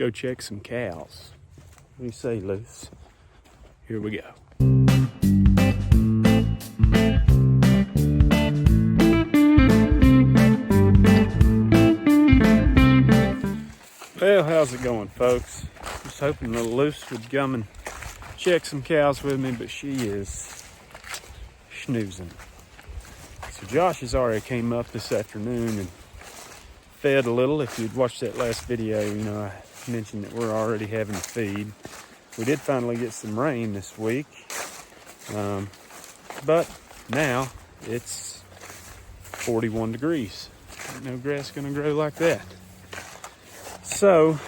go check some cows. What do you say, Luce? Here we go. Well, how's it going, folks? Just hoping little Luce would come and check some cows with me, but she is snoozing. So Josh has already came up this afternoon and fed a little. If you'd watched that last video, you know I mentioned that we're already having to feed. We did finally get some rain this week, but now it's 41 degrees. Ain't no grass gonna grow like that. So,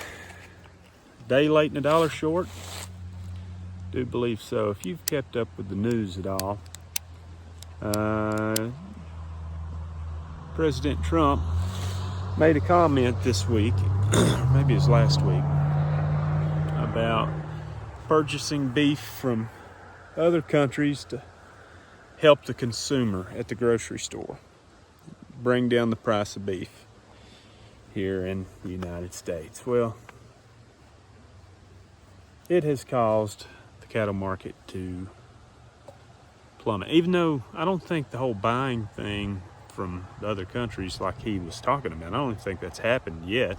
day late and a dollar short? Do believe so. If you've kept up with the news at all, President Trump made a comment this week, maybe it was last week, about purchasing beef from other countries to help the consumer at the grocery store, bring down the price of beef here in the United States. Well, it has caused the cattle market to plummet, even though I don't think the whole buying thing from the other countries like he was talking about, I don't think that's happened yet.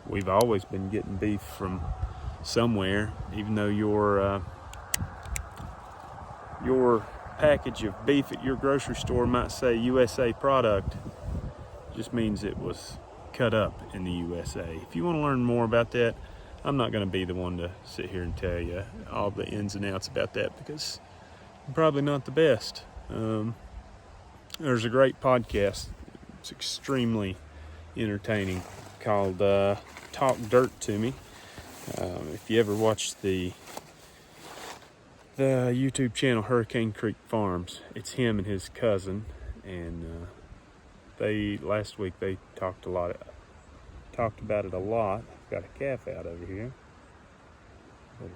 We've always been getting beef from somewhere, even though your package of beef at your grocery store might say USA product, just means it was cut up in the USA. If you want to learn more about that, I'm not going to be the one to sit here and tell you all the ins and outs about that, because I'm probably not the best. There's a great podcast, it's extremely entertaining, called Talk Dirt to Me. If you ever watched the YouTube channel Hurricane Creek Farms, it's him and his cousin, and last week they talked about it a lot. I've got a calf out over here, little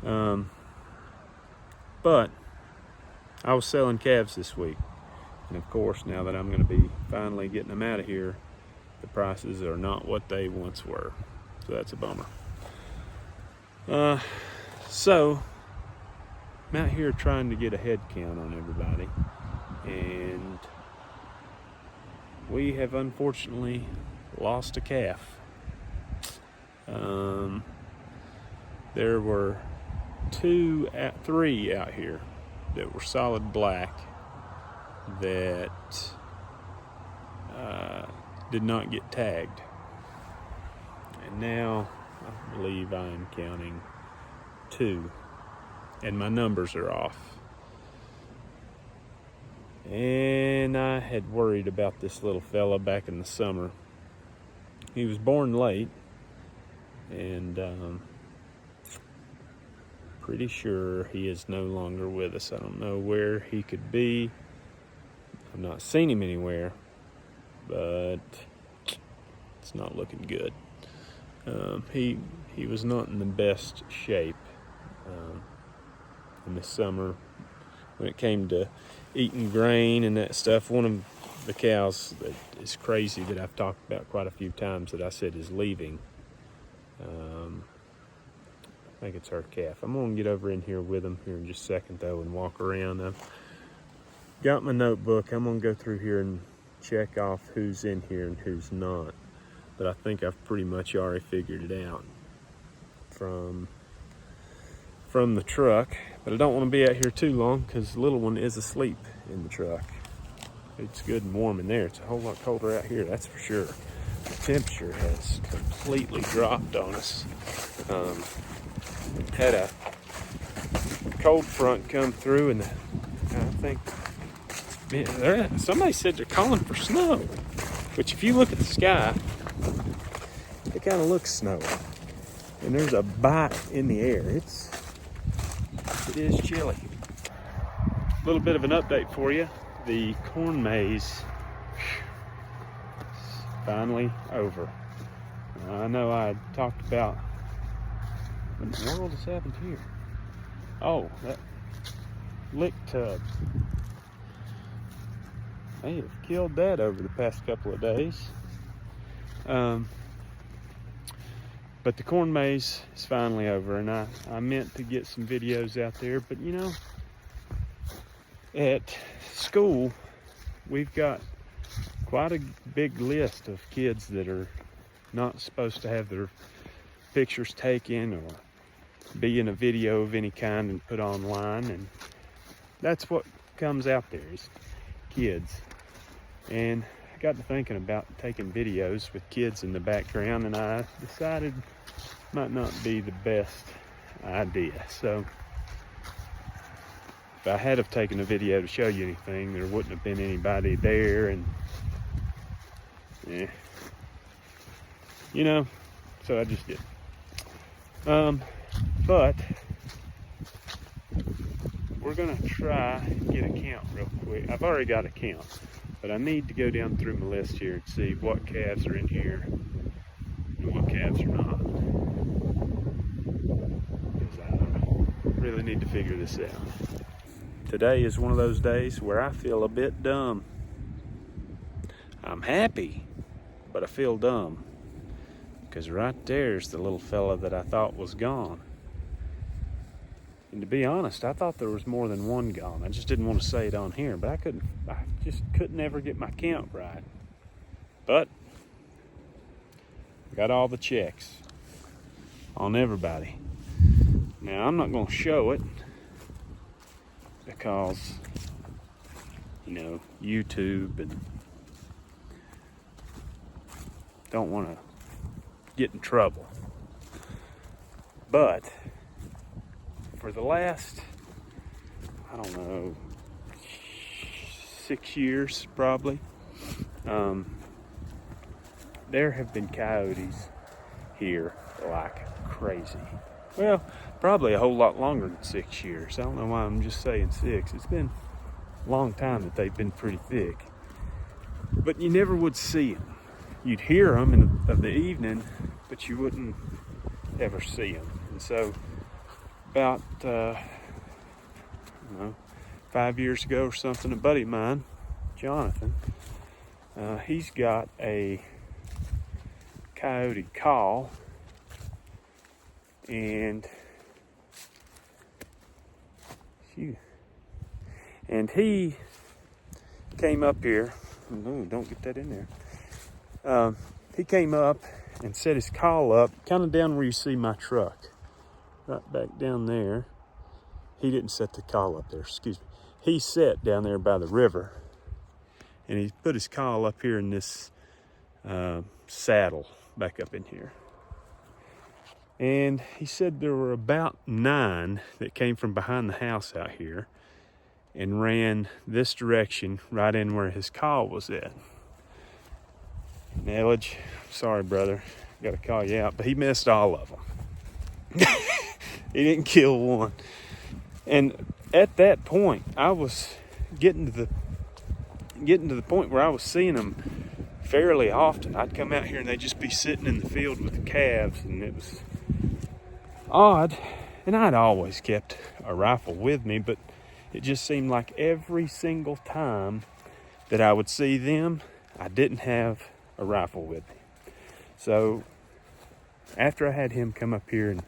turd. But I was selling calves this week, and of course, now that I'm going to be finally getting them out of here, the prices are not what they once were, so that's a bummer. So I'm out here trying to get a head count on everybody, and we have unfortunately lost a calf. There were three out here that were solid black that did not get tagged, and now I believe I am counting 2, and my numbers are off. And I had worried about this little fella back in the summer. He was born late, and pretty sure he is no longer with us. I don't know where he could be. I've not seen him anywhere, but it's not looking good. He was not in the best shape in the summer when it came to eating grain and that stuff. One of the cows that is crazy that I've talked about quite a few times that I said is leaving, I think it's her calf. I'm going to get over in here with him here in just a second, though, and walk around. I've got my notebook. I'm going to go through here and check off who's in here and who's not. But I think I've pretty much already figured it out from the truck. But I don't want to be out here too long because the little one is asleep in the truck. It's good and warm in there. It's a whole lot colder out here, that's for sure. The temperature has completely dropped on us. Had a cold front come through, and I think, man, somebody said they're calling for snow, which if you look at the sky, it kind of looks snowy, and there's a bite in the air. It is chilly. A little bit of an update for you. The corn maze is finally over. I know I talked about, what in the world has happened here? Oh, that lick tub. They have killed that over the past couple of days. But the corn maze is finally over, and I meant to get some videos out there, but you know, at school, we've got quite a big list of kids that are not supposed to have their pictures taken or be in a video of any kind and put online, and that's what comes out there is kids. And I got to thinking about taking videos with kids in the background, and I decided it might not be the best idea. So if I had have taken a video to show you anything, there wouldn't have been anybody there, and yeah, you know, so I just did. But we're gonna try and get a count real quick. I've already got a count, but I need to go down through my list here and see what calves are in here and what calves are not. Because I really need to figure this out. Today is one of those days where I feel a bit dumb. I'm happy, but I feel dumb. Because right there's the little fella that I thought was gone. And to be honest, I thought there was more than one gone. I just didn't want to say it on here, but I just couldn't ever get my count right. But got all the checks on everybody. Now I'm not going to show it because, you know, YouTube, and don't want to get in trouble. But for the last, I don't know, 6 years probably, there have been coyotes here like crazy. Well, probably a whole lot longer than 6 years. I don't know why I'm just saying 6. It's been a long time that they've been pretty thick. But you never would see them. You'd hear them of the evening, but you wouldn't ever see them. And so about, 5 years ago or something, a buddy of mine, Jonathan, he's got a coyote call, and he came up here. No, don't get that in there. He came up and set his call up kind of down where you see my truck, right back down there. He didn't set the call up there, excuse me. He sat down there by the river, and he put his call up here in this saddle back up in here. And he said there were about 9 that came from behind the house out here and ran this direction right in where his call was at. Nellage, sorry brother, got to call you out, but he missed all of them. He didn't kill one. And at that point, I was getting to the point where I was seeing them fairly often. I'd come out here and they'd just be sitting in the field with the calves, and it was odd. And I'd always kept a rifle with me, but it just seemed like every single time that I would see them, I didn't have a rifle with me. So after I had him come up here and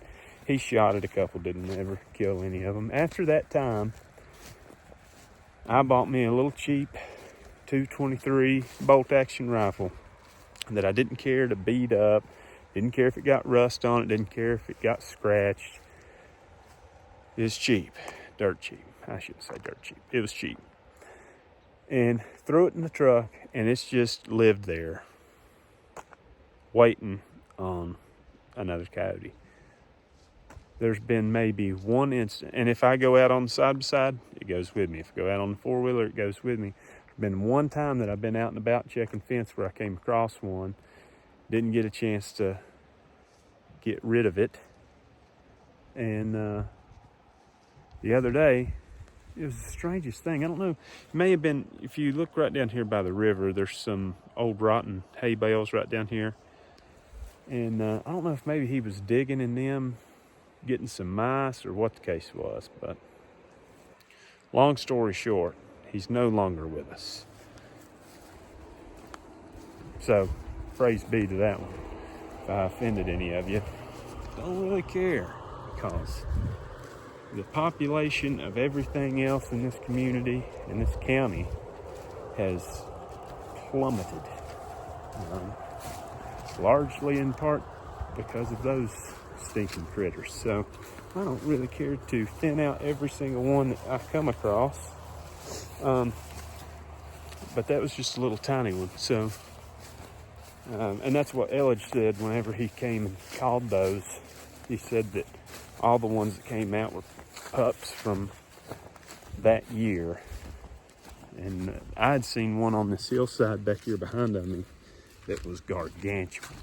he shot at a couple, didn't ever kill any of them. After that time, I bought me a little cheap 223 bolt action rifle that I didn't care to beat up, didn't care if it got rust on it, didn't care if it got scratched. It's cheap, dirt cheap. I shouldn't say dirt cheap. It was cheap. And threw it in the truck, and it's just lived there waiting on another coyote. There's been maybe one instant, and if I go out on the side by side, it goes with me. If I go out on the four-wheeler, it goes with me. There's been one time that I've been out and about checking fence where I came across one, didn't get a chance to get rid of it, and the other day, it was the strangest thing. I don't know, it may have been, if you look right down here by the river, there's some old rotten hay bales right down here, and I don't know if maybe he was digging in them, getting some mice, or what the case was. But long story short, he's no longer with us. So praise be to that one. if I offended any of you. Don't really care, because the population of everything else in this community, in this county, has plummeted. Largely in part because of those stinking critters. So I don't really care to thin out every single one that I come across. But that was just a little tiny one. So, and that's what Elledge said whenever he came and called those. He said that all the ones that came out were pups from that year. And I'd seen one on this hillside back here behind me that was gargantuan.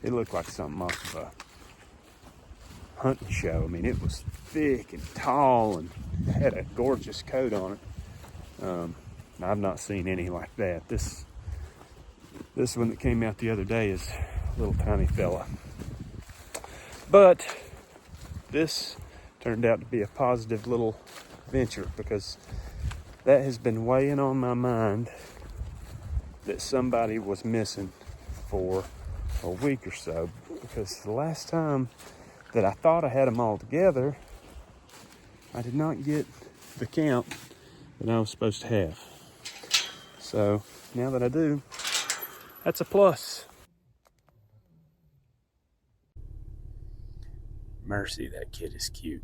It looked like something off of a hunting show. I mean, it was thick and tall and had a gorgeous coat on it. I've not seen any like that. This one that came out the other day is a little tiny fella. But this turned out to be a positive little venture, because that has been weighing on my mind that somebody was missing for a week or so, because the last time that I thought I had them all together, I did not get the count that I was supposed to have. So now that I do, that's a plus. Mercy, that kid is cute.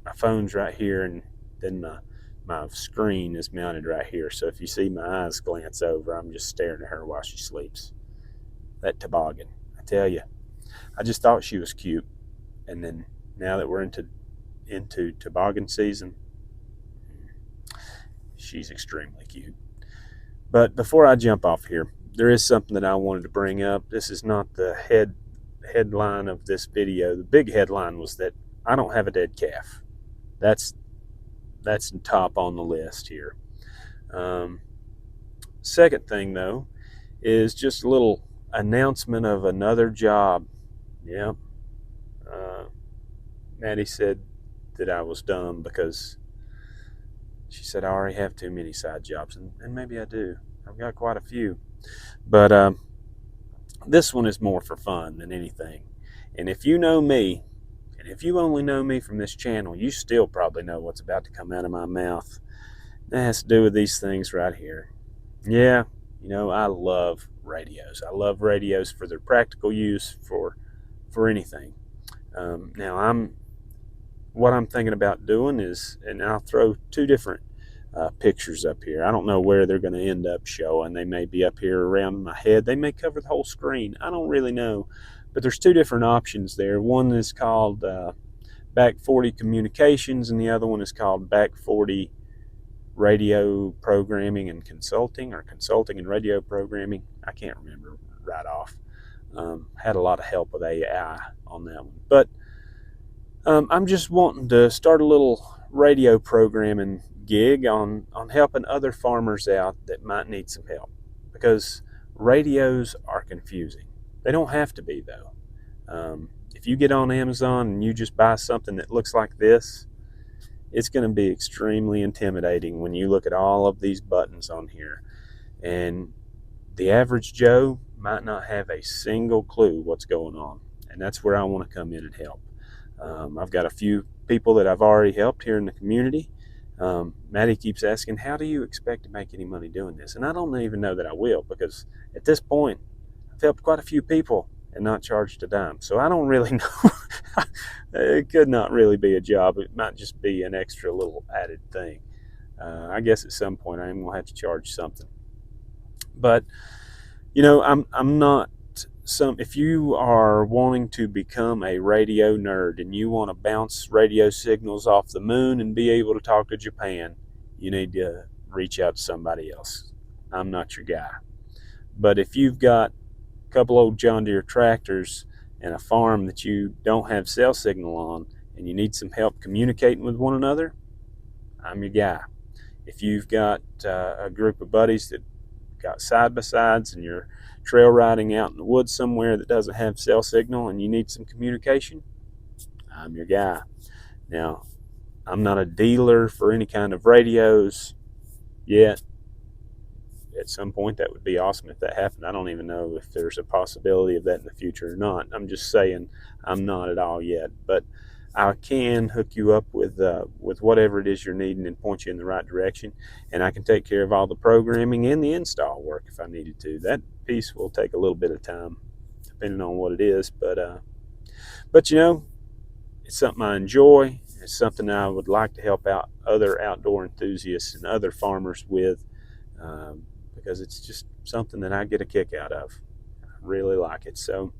My phone's right here, and then my screen is mounted right here. So if you see my eyes glance over, I'm just staring at her while she sleeps. That toboggan, I tell you, I just thought she was cute, and then now that we're into toboggan season, she's extremely cute. But before I jump off here, there is something that I wanted to bring up. This is not the headline of this video. The big headline was that I don't have a dead calf. That's top on the list here. Second thing, though, is just a little announcement of another job. Yeah. Maddie said that I was dumb because she said I already have too many side jobs, and maybe I do. I've got quite a few. But this one is more for fun than anything. And if you know me, and if you only know me from this channel, you still probably know what's about to come out of my mouth. That has to do with these things right here. Yeah, I love radios. I love radios for their practical use for anything. Now, what I'm thinking about doing is, and I'll throw two different pictures up here. I don't know where they're going to end up showing. They may be up here around my head. They may cover the whole screen. I don't really know. But there's two different options there. One is called Back 40 Communications, and the other one is called Back 40 Radio Programming and Consulting, or Consulting and Radio Programming. I can't remember right off. Had a lot of help with AI on that one. But I'm just wanting to start a little radio programming gig on helping other farmers out that might need some help, because radios are confusing. They don't have to be, though. If you get on Amazon and you just buy something that looks like this, it's going to be extremely intimidating when you look at all of these buttons on here, and the average Joe might not have a single clue what's going on. And that's where I want to come in and help. I've got a few people that I've already helped here in the community. Maddie keeps asking, how do you expect to make any money doing this? And I don't even know that I will, because at this point, I've helped quite a few people and not charged a dime. So I don't really know. It could not really be a job. It might just be an extra little added thing. I guess at some point I am going to have to charge something. But, I'm not if you are wanting to become a radio nerd and you want to bounce radio signals off the moon and be able to talk to Japan, you need to reach out to somebody else. I'm not your guy. But if you've got a couple old John Deere tractors and a farm that you don't have cell signal on, and you need some help communicating with one another, I'm your guy. If you've got a group of buddies that got side-by-sides and you're trail riding out in the woods somewhere that doesn't have cell signal and you need some communication, I'm your guy. Now, I'm not a dealer for any kind of radios yet. at some point that would be awesome if that happened. I don't even know if there's a possibility of that in the future or not. I'm just saying I'm not at all yet, but I can hook you up with whatever it is you're needing and point you in the right direction, and I can take care of all the programming and the install work if I needed to. That piece will take a little bit of time depending on what it is, but you know, it's something I enjoy. It's something I would like to help out other outdoor enthusiasts and other farmers with, because it's just something that I get a kick out of. I really like it. So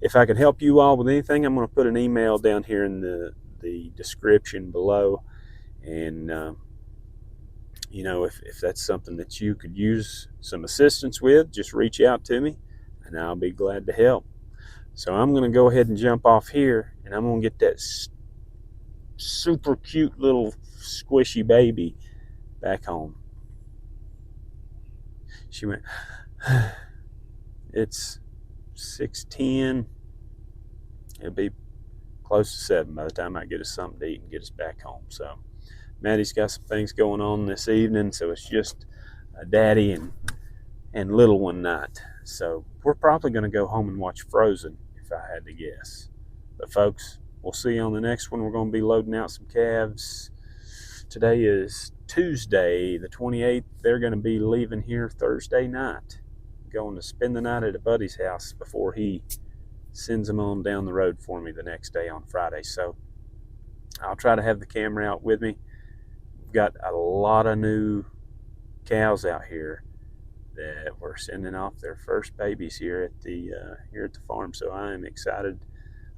if I can help you all with anything, I'm going to put an email down here in the description below. And, you know, if that's something that you could use some assistance with, just reach out to me and I'll be glad to help. So I'm going to go ahead and jump off here, and I'm going to get that super cute little squishy baby back home. She went, it's 6:10. It'll be close to 7 by the time I get us something to eat and get us back home. So Maddie's got some things going on this evening, so it's just a daddy and little one night. So we're probably going to go home and watch Frozen, if I had to guess. But folks, we'll see you on the next one. We're going to be loading out some calves. Today is Tuesday, the 28th. They're going to be leaving here Thursday night, going to spend the night at a buddy's house before he sends them on down the road for me the next day on Friday. So I'll try to have the camera out with me. We've got a lot of new cows out here that we're sending off their first babies here at the farm. So I am excited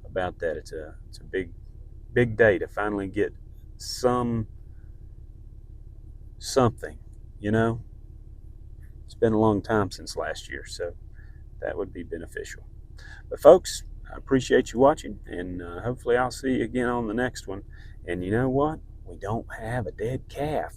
about that. It's a big day to finally get something, you know. It's been a long time since last year, so that would be beneficial. But folks, I appreciate you watching, and hopefully I'll see you again on the next one. And you know what? We don't have a dead calf.